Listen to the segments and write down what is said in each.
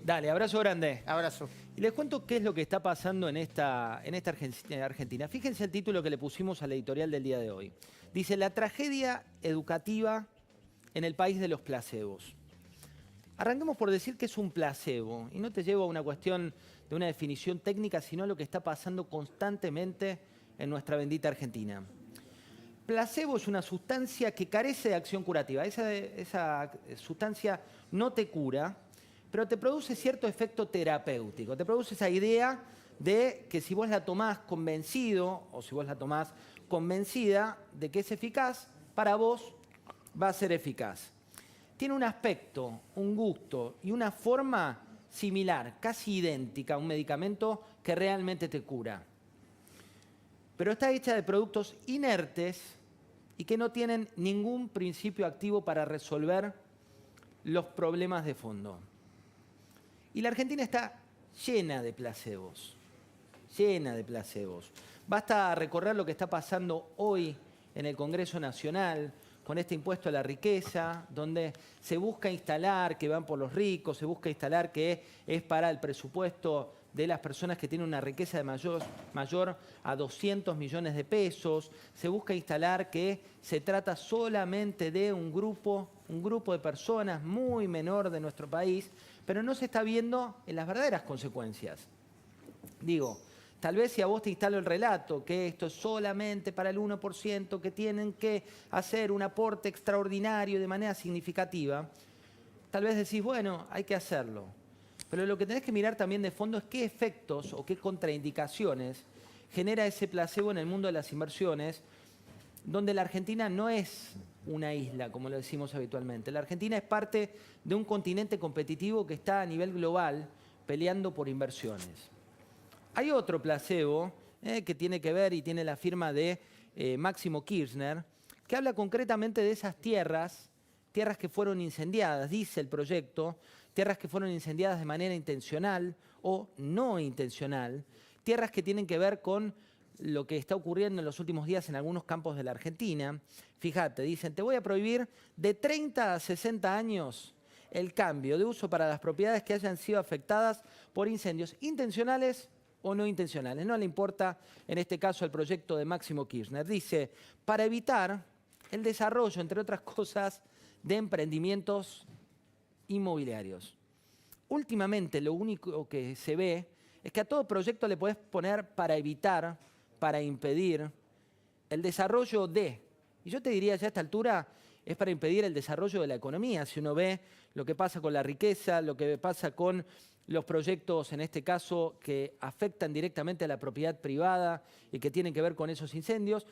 Dale, abrazo grande. Abrazo. Y les cuento qué es lo que está pasando en esta Argentina. Fíjense el título que le pusimos a la editorial del día de hoy. Dice, la tragedia educativa en el país de los placebos. Arranquemos por decir que es un placebo. Y no te llevo a una cuestión de una definición técnica, sino a lo que está pasando constantemente en nuestra bendita Argentina. Placebo es una sustancia que carece de acción curativa. Esa sustancia no te cura, pero te produce cierto efecto terapéutico. Te produce esa idea de que si vos la tomás convencido o si vos la tomás convencida de que es eficaz, para vos va a ser eficaz. Tiene un aspecto, un gusto y una forma similar, casi idéntica a un medicamento que realmente te cura. Pero está hecha de productos inertes y que no tienen ningún principio activo para resolver los problemas de fondo. Y la Argentina está llena de placebos, llena de placebos. Basta recorrer lo que está pasando hoy en el Congreso Nacional con este impuesto a la riqueza, donde se busca instalar que van por los ricos, se busca instalar que es para el presupuesto de las personas que tienen una riqueza de mayor a 200 millones de pesos, se busca instalar que se trata solamente de un grupo de personas muy menor de nuestro país, pero no se está viendo en las verdaderas consecuencias. Digo, tal vez si a vos te instalo el relato que esto es solamente para el 1%, que tienen que hacer un aporte extraordinario de manera significativa, tal vez decís, bueno, hay que hacerlo. Pero lo que tenés que mirar también de fondo es qué efectos o qué contraindicaciones genera ese placebo en el mundo de las inversiones, donde la Argentina no es una isla, como lo decimos habitualmente. La Argentina es parte de un continente competitivo que está a nivel global peleando por inversiones. Hay otro placebo que tiene que ver y tiene la firma de Máximo Kirchner, que habla concretamente de esas tierras que fueron incendiadas, dice el proyecto, tierras que fueron incendiadas de manera intencional o no intencional, tierras que tienen que ver con lo que está ocurriendo en los últimos días en algunos campos de la Argentina. Fíjate, dicen, te voy a prohibir de 30 a 60 años el cambio de uso para las propiedades que hayan sido afectadas por incendios intencionales o no intencionales. No le importa, en este caso, el proyecto de Máximo Kirchner. Dice, para evitar el desarrollo, entre otras cosas, de emprendimientos inmobiliarios. Últimamente lo único que se ve es que a todo proyecto le podés poner para evitar, para impedir el desarrollo de. Y yo te diría ya a esta altura es para impedir el desarrollo de la economía. Si uno ve lo que pasa con la riqueza, lo que pasa con los proyectos, en este caso, que afectan directamente a la propiedad privada y que tienen que ver con esos incendios.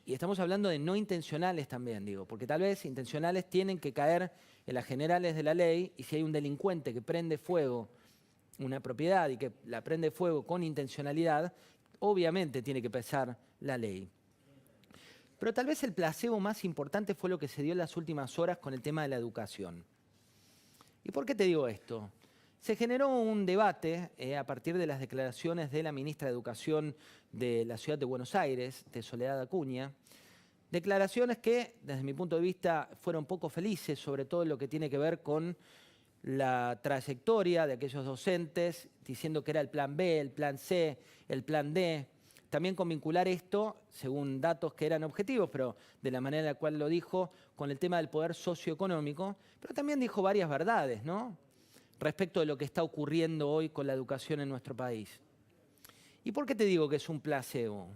Y estamos hablando de no intencionales también, digo, porque tal vez intencionales tienen que caer en las generales de la ley y si hay un delincuente que prende fuego una propiedad y que la prende fuego con intencionalidad, obviamente tiene que pesar la ley. Pero tal vez el placebo más importante fue lo que se dio en las últimas horas con el tema de la educación. ¿Y por qué te digo esto? Se generó un debate a partir de las declaraciones de la ministra de Educación de la Ciudad de Buenos Aires, de Soledad Acuña, declaraciones que, desde mi punto de vista, fueron poco felices, sobre todo en lo que tiene que ver con la trayectoria de aquellos docentes, diciendo que era el plan B, el plan C, el plan D. También con vincular esto, según datos que eran objetivos, pero de la manera en la cual lo dijo, con el tema del poder socioeconómico, pero también dijo varias verdades, ¿no?, respecto de lo que está ocurriendo hoy con la educación en nuestro país. ¿Y por qué te digo que es un placebo?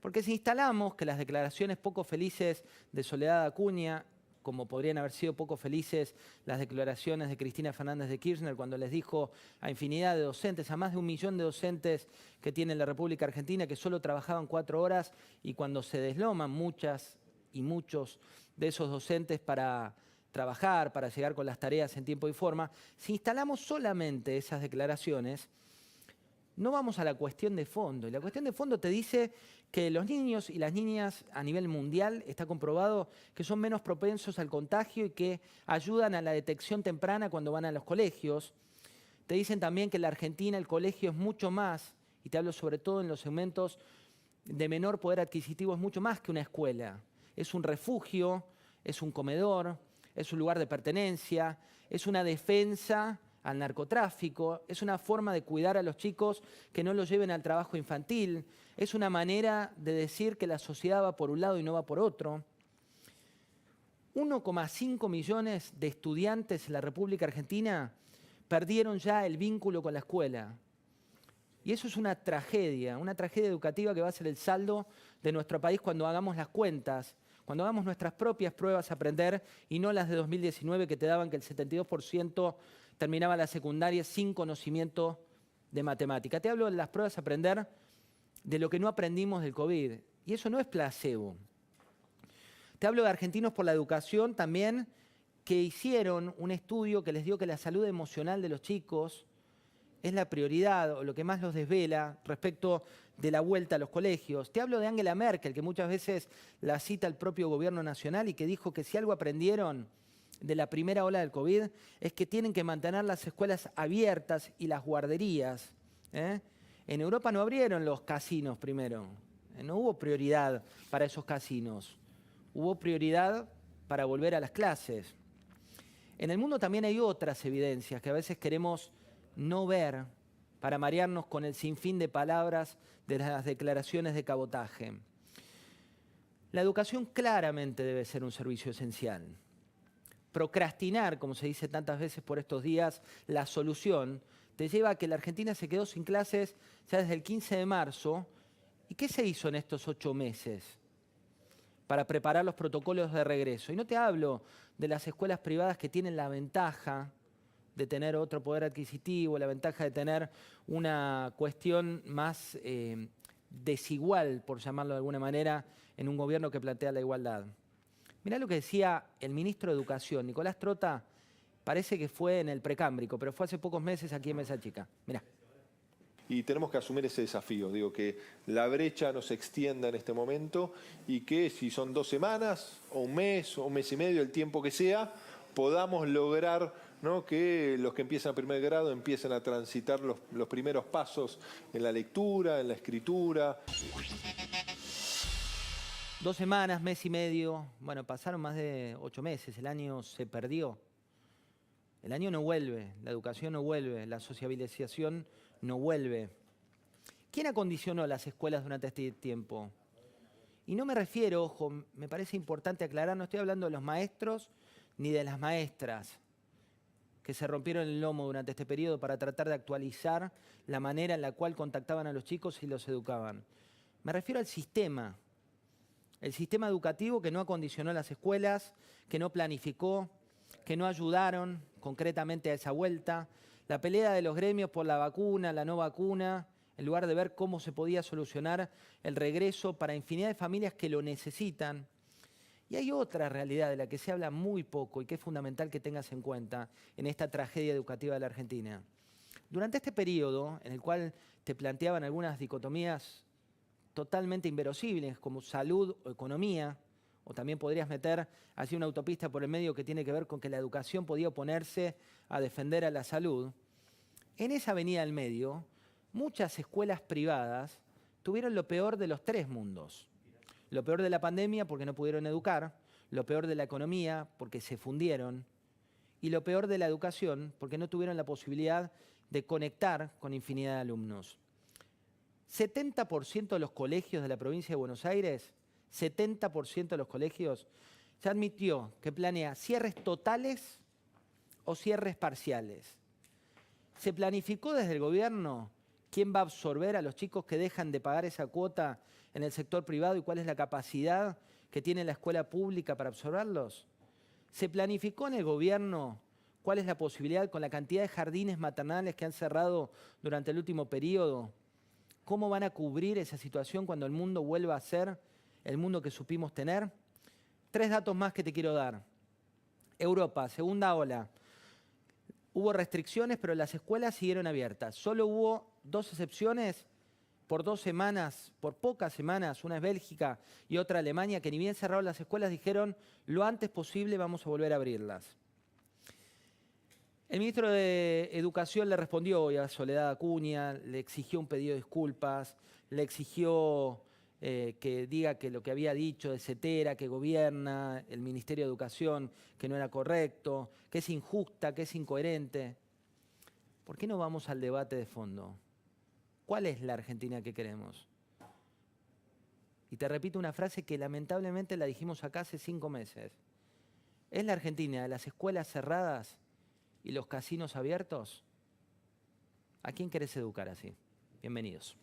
Porque si instalamos que las declaraciones poco felices de Soledad Acuña, como podrían haber sido poco felices las declaraciones de Cristina Fernández de Kirchner cuando les dijo a infinidad de docentes, a más de 1 millón de docentes que tiene la República Argentina, que solo trabajaban 4 horas y cuando se desloman muchas y muchos de esos docentes para trabajar, para llegar con las tareas en tiempo y forma, si instalamos solamente esas declaraciones, no vamos a la cuestión de fondo. Y la cuestión de fondo te dice que los niños y las niñas a nivel mundial está comprobado que son menos propensos al contagio y que ayudan a la detección temprana cuando van a los colegios. Te dicen también que en la Argentina el colegio es mucho más, y te hablo sobre todo en los segmentos de menor poder adquisitivo, es mucho más que una escuela. Es un refugio, es un comedor, es un lugar de pertenencia, es una defensa al narcotráfico, es una forma de cuidar a los chicos que no los lleven al trabajo infantil, es una manera de decir que la sociedad va por un lado y no va por otro. 1,5 millones de estudiantes en la República Argentina perdieron ya el vínculo con la escuela. Y eso es una tragedia educativa que va a ser el saldo de nuestro país cuando hagamos las cuentas, cuando hagamos nuestras propias pruebas a aprender y no las de 2019 que te daban que el 72% terminaba la secundaria sin conocimiento de matemática. Te hablo de las pruebas a aprender de lo que no aprendimos del COVID. Y eso no es placebo. Te hablo de Argentinos por la Educación también, que hicieron un estudio que les dio que la salud emocional de los chicos es la prioridad o lo que más los desvela respecto de la vuelta a los colegios. Te hablo de Angela Merkel, que muchas veces la cita el propio gobierno nacional y que dijo que si algo aprendieron de la primera ola del COVID es que tienen que mantener las escuelas abiertas y las guarderías. En Europa no abrieron los casinos primero, no hubo prioridad para esos casinos, hubo prioridad para volver a las clases. En el mundo también hay otras evidencias que a veces queremos no ver para marearnos con el sinfín de palabras de las declaraciones de cabotaje. La educación claramente debe ser un servicio esencial. Procrastinar, como se dice tantas veces por estos días, la solución te lleva a que la Argentina se quedó sin clases ya desde el 15 de marzo. ¿Y qué se hizo en estos 8 meses para preparar los protocolos de regreso? Y no te hablo de las escuelas privadas que tienen la ventaja de tener otro poder adquisitivo, la ventaja de tener una cuestión más desigual, por llamarlo de alguna manera, en un gobierno que plantea la igualdad. Mirá lo que decía el ministro de Educación, Nicolás Trota, parece que fue en el precámbrico, pero fue hace pocos meses aquí en Mesa Chica. Mirá. Y tenemos que asumir ese desafío, digo, que la brecha no se extienda en este momento y que si son 2 semanas o un mes y medio, el tiempo que sea, podamos lograr, ¿no?, que los que empiezan a primer grado empiecen a transitar los primeros pasos en la lectura, en la escritura. 2 semanas, mes y medio, bueno, pasaron más de 8 meses, el año se perdió. El año no vuelve, la educación no vuelve, la sociabilización no vuelve. ¿Quién acondicionó las escuelas durante este tiempo? Y no me refiero, ojo, me parece importante aclarar, no estoy hablando de los maestros ni de las maestras que se rompieron el lomo durante este periodo para tratar de actualizar la manera en la cual contactaban a los chicos y los educaban. Me refiero al sistema. El sistema educativo que no acondicionó las escuelas, que no planificó, que no ayudaron concretamente a esa vuelta. La pelea de los gremios por la vacuna, la no vacuna, en lugar de ver cómo se podía solucionar el regreso para infinidad de familias que lo necesitan. Y hay otra realidad de la que se habla muy poco y que es fundamental que tengas en cuenta en esta tragedia educativa de la Argentina. Durante este periodo, en el cual te planteaban algunas dicotomías totalmente inverosímiles, como salud o economía, o también podrías meter así una autopista por el medio que tiene que ver con que la educación podía oponerse a defender a la salud. En esa avenida del medio, muchas escuelas privadas tuvieron lo peor de los 3 mundos. Lo peor de la pandemia porque no pudieron educar, lo peor de la economía porque se fundieron y lo peor de la educación porque no tuvieron la posibilidad de conectar con infinidad de alumnos. 70% de los colegios de la provincia de Buenos Aires, 70% de los colegios ya admitió que planea cierres totales o cierres parciales. ¿Se planificó desde el gobierno quién va a absorber a los chicos que dejan de pagar esa cuota en el sector privado y cuál es la capacidad que tiene la escuela pública para absorberlos? ¿Se planificó en el gobierno cuál es la posibilidad con la cantidad de jardines maternales que han cerrado durante el último periodo? ¿Cómo van a cubrir esa situación cuando el mundo vuelva a ser el mundo que supimos tener? 3 datos más que te quiero dar. Europa, segunda ola. Hubo restricciones, pero las escuelas siguieron abiertas. Solo hubo 2 excepciones por 2 semanas, por pocas semanas, una es Bélgica y otra Alemania, que ni bien cerraron las escuelas dijeron lo antes posible vamos a volver a abrirlas. El ministro de Educación le respondió hoy a Soledad Acuña, le exigió un pedido de disculpas, le exigió que diga que lo que había dicho de Cetera, que gobierna el Ministerio de Educación, que no era correcto, que es injusta, que es incoherente. ¿Por qué no vamos al debate de fondo? ¿Cuál es la Argentina que queremos? Y te repito una frase que lamentablemente la dijimos acá hace 5 meses. ¿Es la Argentina de las escuelas cerradas y los casinos abiertos? ¿A quién querés educar así? Bienvenidos.